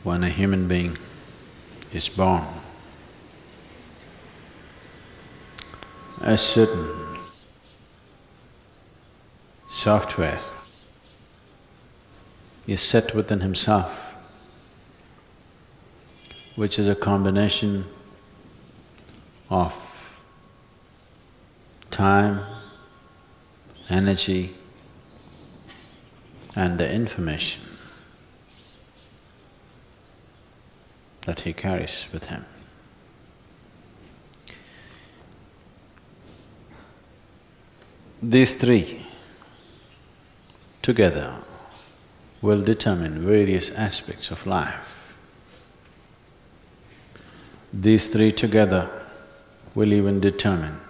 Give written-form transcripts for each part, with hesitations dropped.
when a human being is born, a certain software is set within himself, which is a combination of time, energy, and the information that he carries with him. These three together will determine various aspects of life. These three together will even determine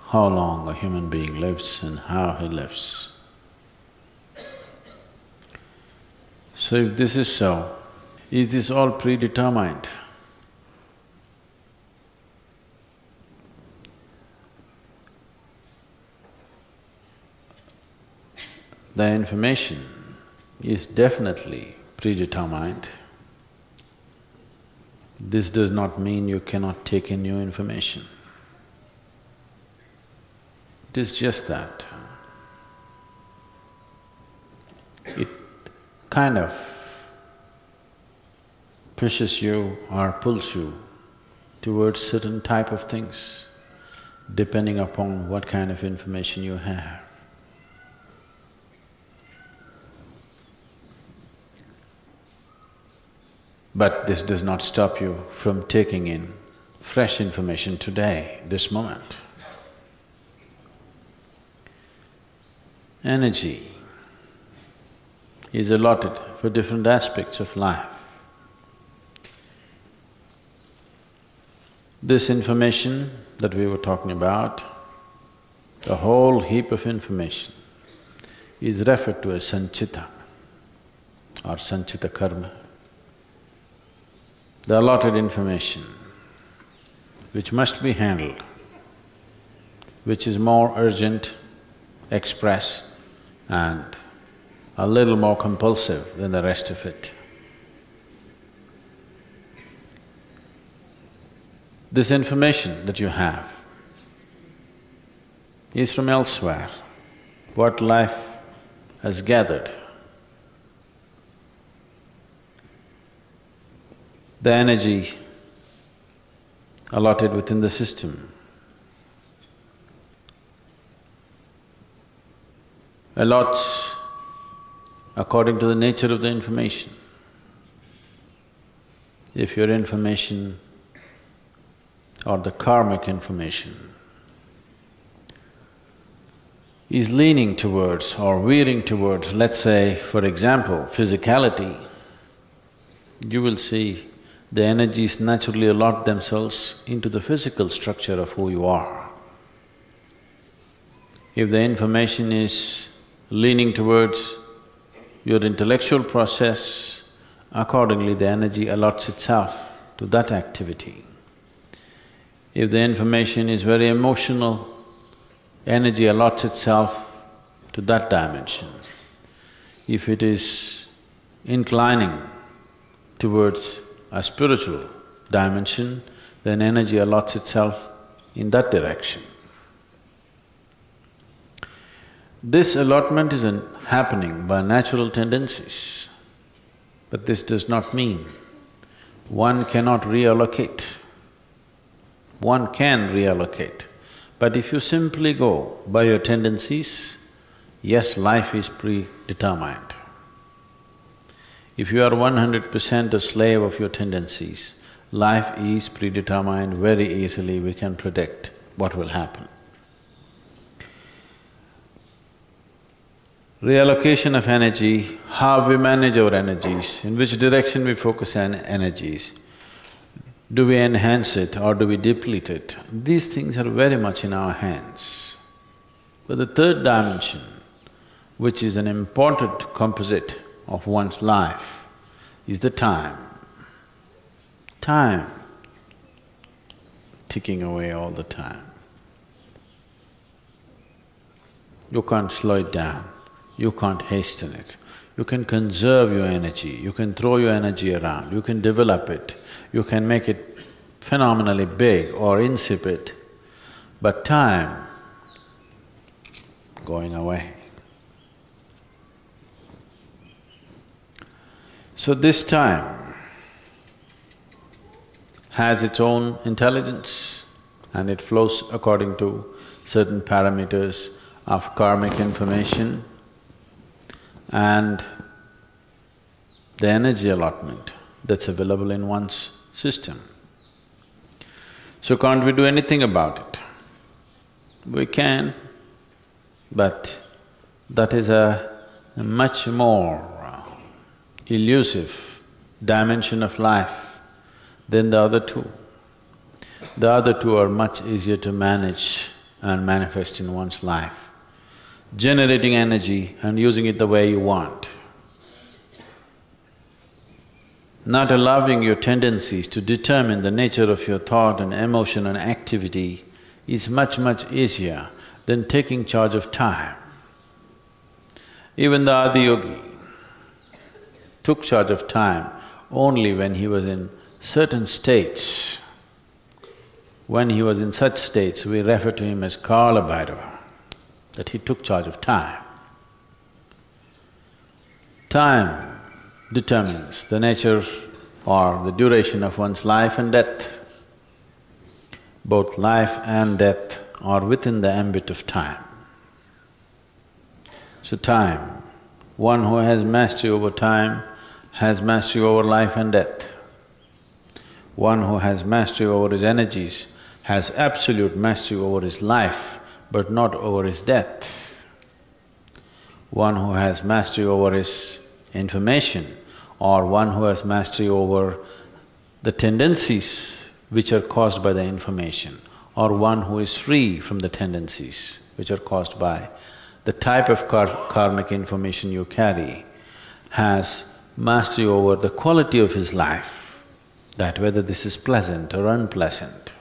how long a human being lives and how he lives. So if this is so, is this all predetermined? The information is definitely predetermined. This does not mean you cannot take in new information. It is just that it kind of pushes you or pulls you towards certain type of things, depending upon what kind of information you have. But this does not stop you from taking in fresh information today, this moment. Energy is allotted for different aspects of life. This information that we were talking about, the whole heap of information, is referred to as sanchita or sanchita karma. The allotted information which must be handled, which is more urgent, express, and a little more compulsive than the rest of it. This information that you have is from elsewhere, what life has gathered. The energy allotted within the system allots according to the nature of the information. If your information or the karmic information is leaning towards or veering towards, let's say, for example, physicality, you will see the energies naturally allot themselves into the physical structure of who you are. If the information is leaning towards your intellectual process, accordingly the energy allots itself to that activity. If the information is very emotional, energy allots itself to that dimension. If it is inclining towards a spiritual dimension, then energy allots itself in that direction. This allotment is happening by natural tendencies, but this does not mean one cannot reallocate. One can reallocate, but if you simply go by your tendencies, yes, life is predetermined. If you are 100% a slave of your tendencies, life is predetermined. Very easily we can predict what will happen. Reallocation of energy, how we manage our energies, in which direction we focus on energies, do we enhance it or do we deplete it? These things are very much in our hands. But the third dimension, which is an important composite of one's life, is the time. Time ticking away all the time. You can't slow it down. you can't hasten it. You can conserve your energy, you can throw your energy around, you can develop it, you can make it phenomenally big or insipid, but time going away. So this time has its own intelligence and it flows according to certain parameters of karmic information and the energy allotment that's available in one's system. So can't we do anything about it? We can, but that is a much more elusive dimension of life than the other two. The other two are much easier to manage and manifest in one's life. Generating energy and using it the way you want. Not allowing your tendencies to determine the nature of your thought and emotion and activity is much, much easier than taking charge of time. Even the Adiyogi took charge of time only when he was in certain states. When he was in such states, we refer to him as Kala Bhairava, that he took charge of time. Time determines the nature or the duration of one's life and death. Both life and death are within the ambit of time. So time, one who has mastery over time has mastery over life and death. One who has mastery over his energies has absolute mastery over his life, but not over his death. One who has mastery over his information or one who has mastery over the tendencies which are caused by the information, or one who is free from the tendencies which are caused by the type of karmic information you carry, has mastery over the quality of his life, that whether this is pleasant or unpleasant.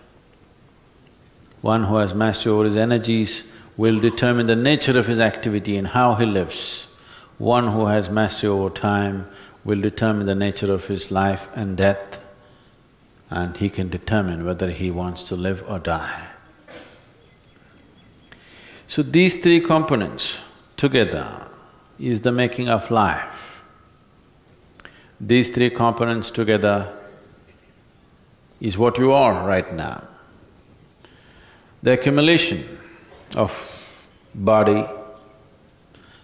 One who has mastery over his energies will determine the nature of his activity and how he lives. One who has mastery over time will determine the nature of his life and death, and he can determine whether he wants to live or die. So these three components together is the making of life. These three components together is what you are right now. The accumulation of body,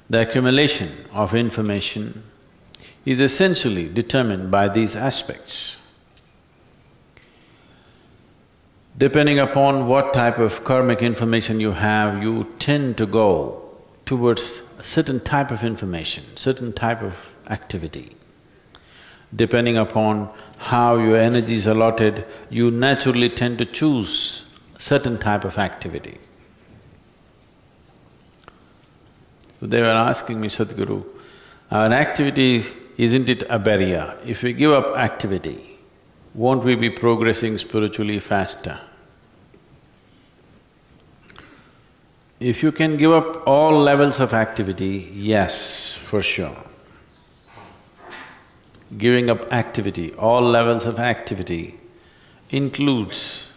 the accumulation of information is essentially determined by these aspects. Depending upon what type of karmic information you have, you tend to go towards a certain type of information, certain type of activity. Depending upon how your energy is allotted, you naturally tend to choose certain type of activity. So they were asking me, Sadguru, an activity, isn't it a barrier? If we give up activity, won't we be progressing spiritually faster? If you can give up all levels of activity, yes, for sure. Giving up activity, all levels of activity includes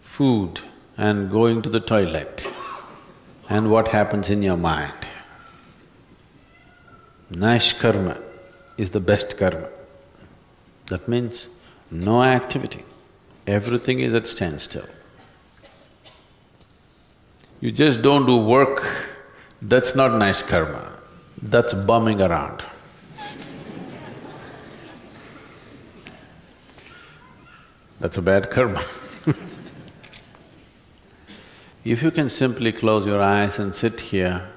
food and going to the toilet and what happens in your mind. Nice karma is the best karma. That means no activity, everything is at standstill. You just don't do work, that's not nice karma, that's bumming around. That's a bad karma. If you can simply close your eyes and sit here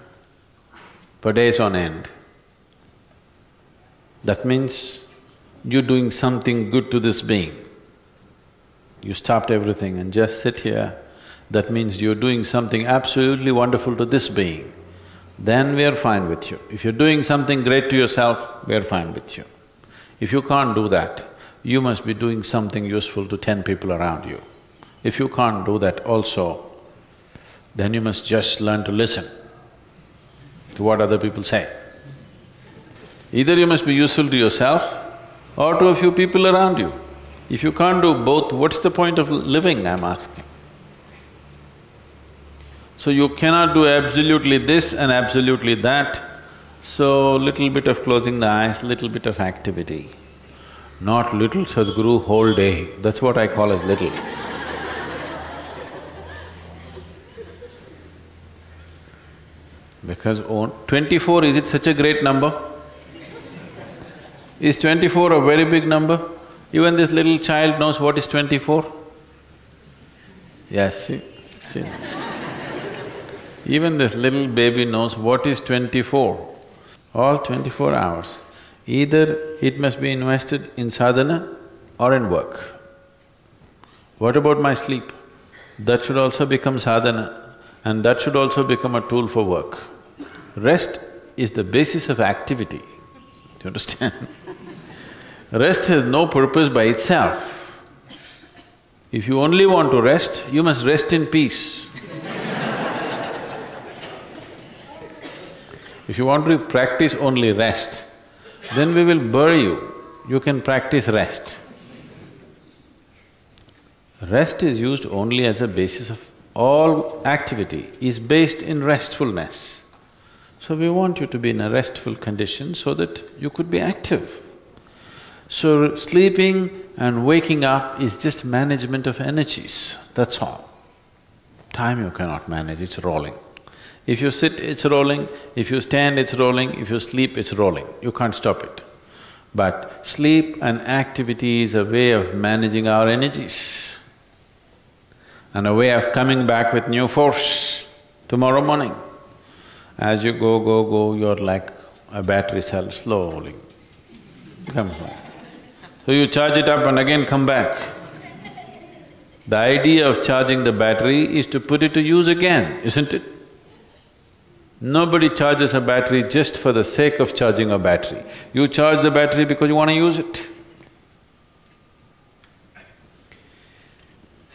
for days on end, that means you're doing something good to this being. You stopped everything and just sit here, that means you're doing something absolutely wonderful to this being. Then we are fine with you. If you're doing something great to yourself, we are fine with you. If you can't do that, you must be doing something useful to 10 people around you. If you can't do that also, then you must just learn to listen. to what other people say. Either you must be useful to yourself or to a few people around you. If you can't do both, what's the point of living, I'm asking? So you cannot do absolutely this and absolutely that, so little bit of closing the eyes, little bit of activity. Not little Sadguru whole day, that's what I call as little. Because 24, is it such a great number? Is 24 a very big number? Even this little child knows what is 24? Yes, see. Even this little baby knows what is 24. All 24 hours. Either it must be invested in sadhana or in work. What about my sleep? That should also become sadhana and that should also become a tool for work. Rest is the basis of activity, do you understand? Rest has no purpose by itself. If you only want to rest, you must rest in peace. If you want to practice only rest, then we will bury you. You can practice rest. Rest is used only as a basis of… all activity is based in restfulness. So we want you to be in a restful condition so that you could be active. So sleeping and waking up is just management of energies, that's all. Time you cannot manage, it's rolling. If you sit, it's rolling, if you stand, it's rolling, if you sleep, it's rolling, you can't stop it. But sleep and activity is a way of managing our energies and a way of coming back with new force tomorrow morning. As you go, you're like a battery cell, slowly comes back. So you charge it up and again come back. The idea of charging the battery is to put it to use again, isn't it? Nobody charges a battery just for the sake of charging a battery. You charge the battery because you want to use it.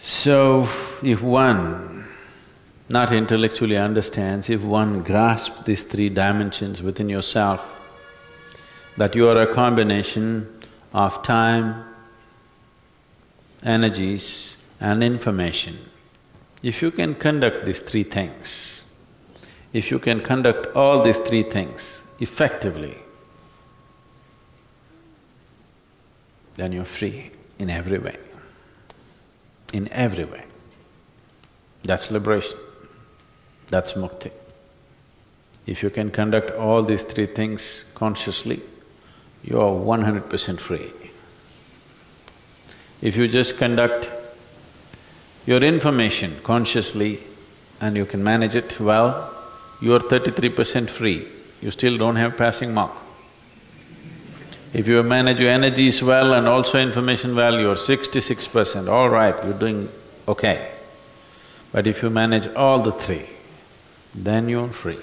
So, if one not intellectually understands, if one grasps these three dimensions within yourself, that you are a combination of time, energies and information. If you can conduct these three things, if you can conduct all these three things effectively, then you're free in every way, in every way. That's liberation, that's mukti. If you can conduct all these three things consciously, you are 100% free. If you just conduct your information consciously and you can manage it well, you are 33% free, you still don't have passing mark. If you manage your energies well and also information well, you are 66%, all right, you're doing okay. But if you manage all the three, then you're free.